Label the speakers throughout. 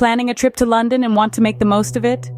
Speaker 1: Planning a trip to London and want to make the most of it?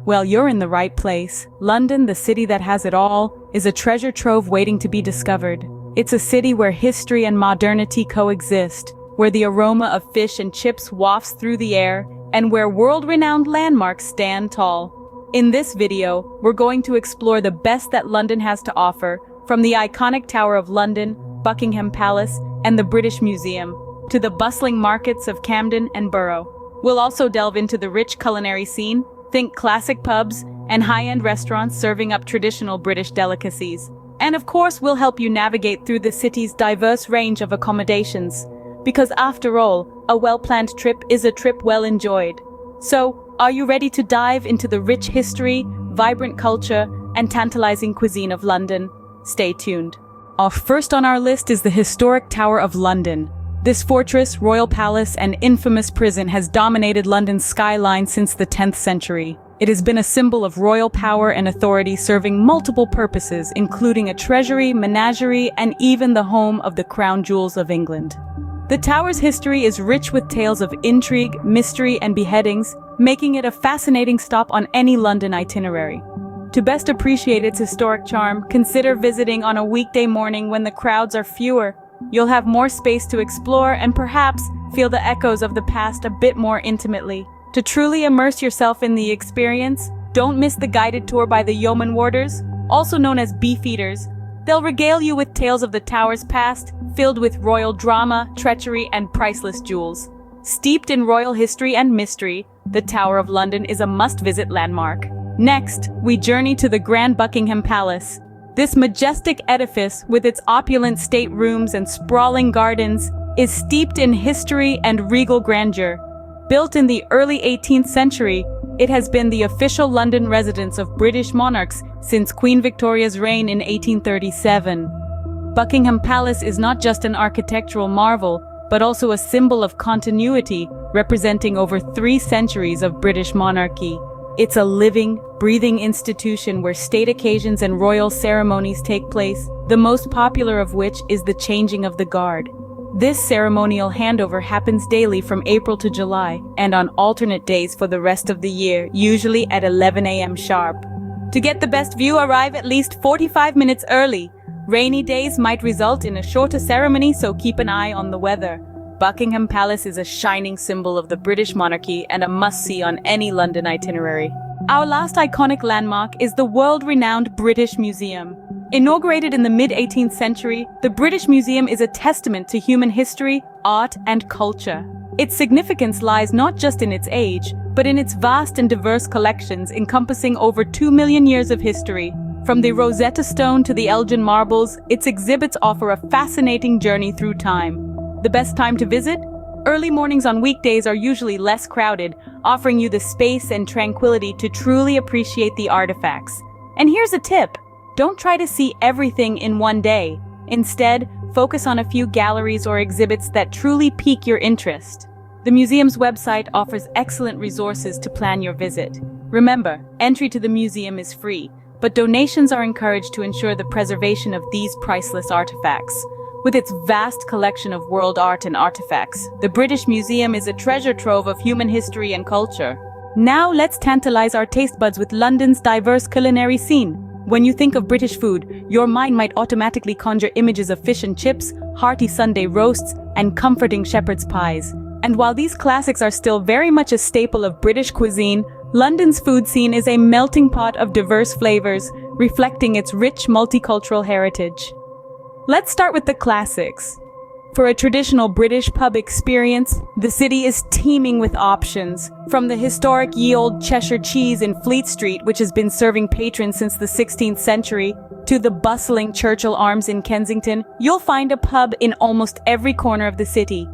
Speaker 1: Well, you're in the right place. London, the city that has it all, is a treasure trove waiting to be discovered. It's a city where history and modernity coexist, where the aroma of fish and chips wafts through the air, and where world-renowned landmarks stand tall. In this video, we're going to explore the best that London has to offer, from the iconic Tower of London, Buckingham Palace, and the British Museum, to the bustling markets of Camden and Borough. We'll also delve into the rich culinary scene, think classic pubs and high-end restaurants serving up traditional British delicacies. And of course, we'll help you navigate through the city's diverse range of accommodations. Because after all, a well-planned trip is a trip well enjoyed. So, are you ready to dive into the rich history, vibrant culture, and tantalizing cuisine of London? Stay tuned. First on our list is the historic Tower of London. This fortress, royal palace, and infamous prison has dominated London's skyline since the 10th century. It has been a symbol of royal power and authority, serving multiple purposes, including a treasury, menagerie, and even the home of the crown jewels of England. The tower's history is rich with tales of intrigue, mystery, and beheadings, making it a fascinating stop on any London itinerary. To best appreciate its historic charm, consider visiting on a weekday morning when the crowds are fewer. You'll have more space to explore and perhaps feel the echoes of the past a bit more intimately. To truly immerse yourself in the experience, don't miss the guided tour by the Yeoman Warders, also known as Beefeaters. They'll regale you with tales of the tower's past, filled with royal drama, treachery, and priceless jewels. Steeped in royal history and mystery, the Tower of London is a must-visit landmark. Next, we journey to the Grand Buckingham Palace. This majestic edifice, with its opulent staterooms and sprawling gardens, is steeped in history and regal grandeur. Built in the early 18th century, it has been the official London residence of British monarchs since Queen Victoria's reign in 1837. Buckingham Palace is not just an architectural marvel, but also a symbol of continuity, representing over 3 centuries of British monarchy. It's a living, breathing institution where state occasions and royal ceremonies take place, the most popular of which is the changing of the guard. This ceremonial handover happens daily from April to July, and on alternate days for the rest of the year, usually at 11 a.m. sharp. To get the best view, arrive at least 45 minutes early. Rainy days might result in a shorter ceremony, so keep an eye on the weather. Buckingham Palace is a shining symbol of the British monarchy and a must-see on any London itinerary. Our last iconic landmark is the world-renowned British Museum. Inaugurated in the mid-18th century, the British Museum is a testament to human history, art, and culture. Its significance lies not just in its age, but in its vast and diverse collections encompassing over 2 million years of history. From the Rosetta Stone to the Elgin Marbles, its exhibits offer a fascinating journey through time. The best time to visit? Early mornings on weekdays are usually less crowded, offering you the space and tranquility to truly appreciate the artifacts. And here's a tip: don't try to see everything in one day. Instead, focus on a few galleries or exhibits that truly pique your interest. The museum's website offers excellent resources to plan your visit. Remember, entry to the museum is free, but donations are encouraged to ensure the preservation of these priceless artifacts. With its vast collection of world art and artifacts, the British Museum is a treasure trove of human history and culture. Now let's tantalize our taste buds with London's diverse culinary scene. When you think of British food, your mind might automatically conjure images of fish and chips, hearty Sunday roasts, and comforting shepherd's pies. And while these classics are still very much a staple of British cuisine, London's food scene is a melting pot of diverse flavors, reflecting its rich multicultural heritage. Let's start with the classics. For a traditional British pub experience, the city is teeming with options. From the historic ye olde Cheshire Cheese in Fleet Street, which has been serving patrons since the 16th century, to the bustling Churchill Arms in Kensington, you'll find a pub in almost every corner of the city.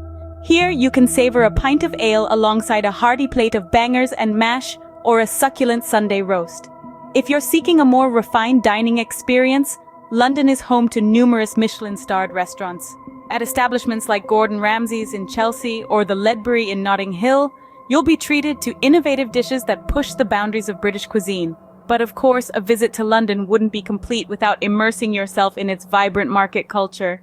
Speaker 1: Here, you can savor a pint of ale alongside a hearty plate of bangers and mash or a succulent Sunday roast. If you're seeking a more refined dining experience, London is home to numerous Michelin-starred restaurants. At establishments like Gordon Ramsay's in Chelsea or the Ledbury in Notting Hill, you'll be treated to innovative dishes that push the boundaries of British cuisine. But of course, a visit to London wouldn't be complete without immersing yourself in its vibrant market culture.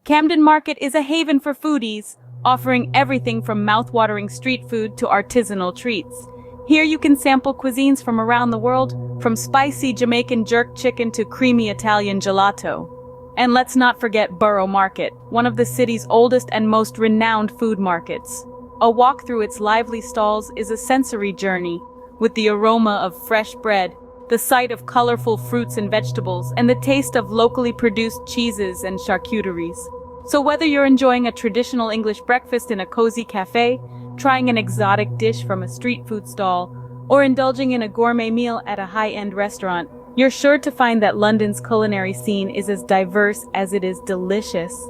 Speaker 1: Camden Market is a haven for foodies. offering everything from mouth-watering street food to artisanal treats. Here you can sample cuisines from around the world, from spicy Jamaican jerk chicken to creamy Italian gelato. And let's not forget Borough Market, one of the city's oldest and most renowned food markets. A walk through its lively stalls is a sensory journey, with the aroma of fresh bread, the sight of colorful fruits and vegetables, and the taste of locally produced cheeses and charcuteries. So whether you're enjoying a traditional English breakfast in a cozy cafe, trying an exotic dish from a street food stall, or indulging in a gourmet meal at a high-end restaurant, you're sure to find that London's culinary scene is as diverse as it is delicious.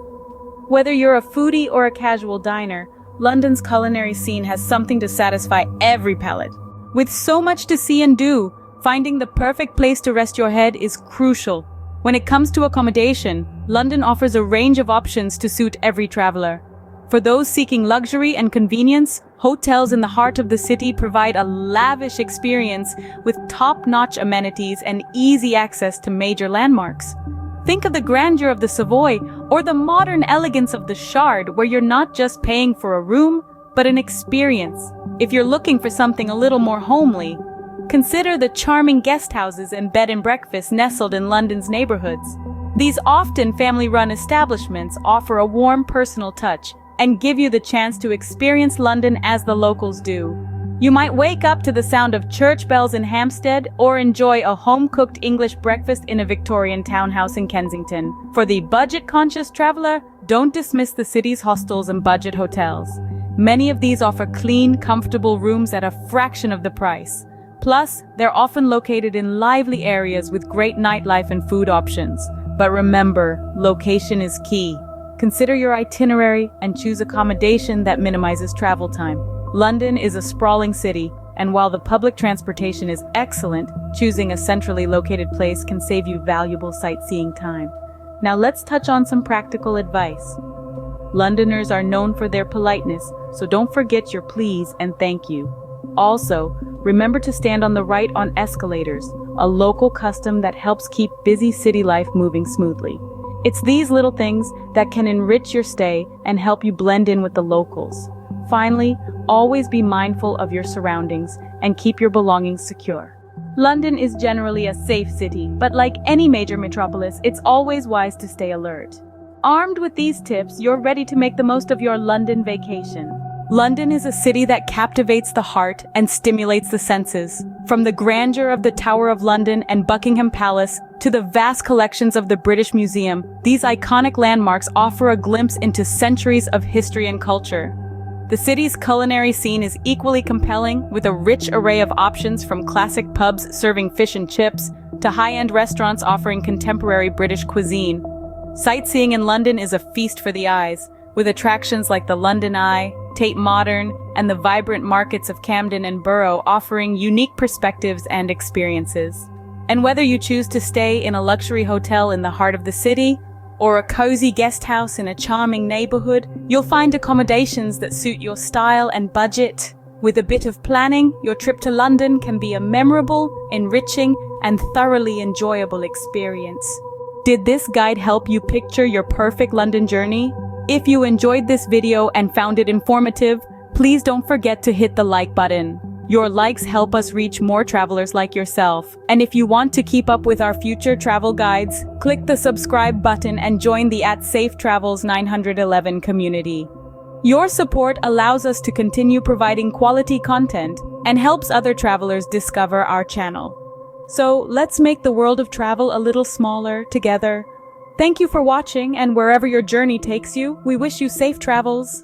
Speaker 1: Whether you're a foodie or a casual diner, London's culinary scene has something to satisfy every palate. With so much to see and do, finding the perfect place to rest your head is crucial. When it comes to accommodation, London offers a range of options to suit every traveler. For those seeking luxury and convenience, hotels in the heart of the city provide a lavish experience with top-notch amenities and easy access to major landmarks. Think of the grandeur of the Savoy or the modern elegance of the Shard, where you're not just paying for a room, but an experience. If you're looking for something a little more homely, consider the charming guest houses and bed and breakfasts nestled in London's neighborhoods. These often family-run establishments offer a warm personal touch and give you the chance to experience London as the locals do. You might wake up to the sound of church bells in Hampstead or enjoy a home-cooked English breakfast in a Victorian townhouse in Kensington. For the budget-conscious traveler, don't dismiss the city's hostels and budget hotels. Many of these offer clean, comfortable rooms at a fraction of the price. Plus, they're often located in lively areas with great nightlife and food options. But remember, location is key. Consider your itinerary and choose accommodation that minimizes travel time. London is a sprawling city, and while the public transportation is excellent, choosing a centrally located place can save you valuable sightseeing time. Now let's touch on some practical advice. Londoners are known for their politeness, so don't forget your please and thank you. Also, remember to stand on the right on escalators, a local custom that helps keep busy city life moving smoothly. It's these little things that can enrich your stay and help you blend in with the locals. Finally, always be mindful of your surroundings and keep your belongings secure. London is generally a safe city, but like any major metropolis, it's always wise to stay alert. Armed with these tips, you're ready to make the most of your London vacation. London is a city that captivates the heart and stimulates the senses. From the grandeur of the Tower of London and Buckingham Palace to the vast collections of the British Museum, these iconic landmarks offer a glimpse into centuries of history and culture. The city's culinary scene is equally compelling, with a rich array of options from classic pubs serving fish and chips to high-end restaurants offering contemporary British cuisine. Sightseeing in London is a feast for the eyes, with attractions like the London Eye, Tate Modern, and the vibrant markets of Camden and Borough offering unique perspectives and experiences. And whether you choose to stay in a luxury hotel in the heart of the city, or a cozy guest house in a charming neighborhood, you'll find accommodations that suit your style and budget. With a bit of planning, your trip to London can be a memorable, enriching, and thoroughly enjoyable experience. Did this guide help you picture your perfect London journey? If you enjoyed this video and found it informative, please don't forget to hit the like button. Your likes help us reach more travelers like yourself. And if you want to keep up with our future travel guides, click the subscribe button and join the @SafeTravels 911 community. Your support allows us to continue providing quality content and helps other travelers discover our channel. So let's make the world of travel a little smaller together. Thank you for watching, and wherever your journey takes you, we wish you safe travels.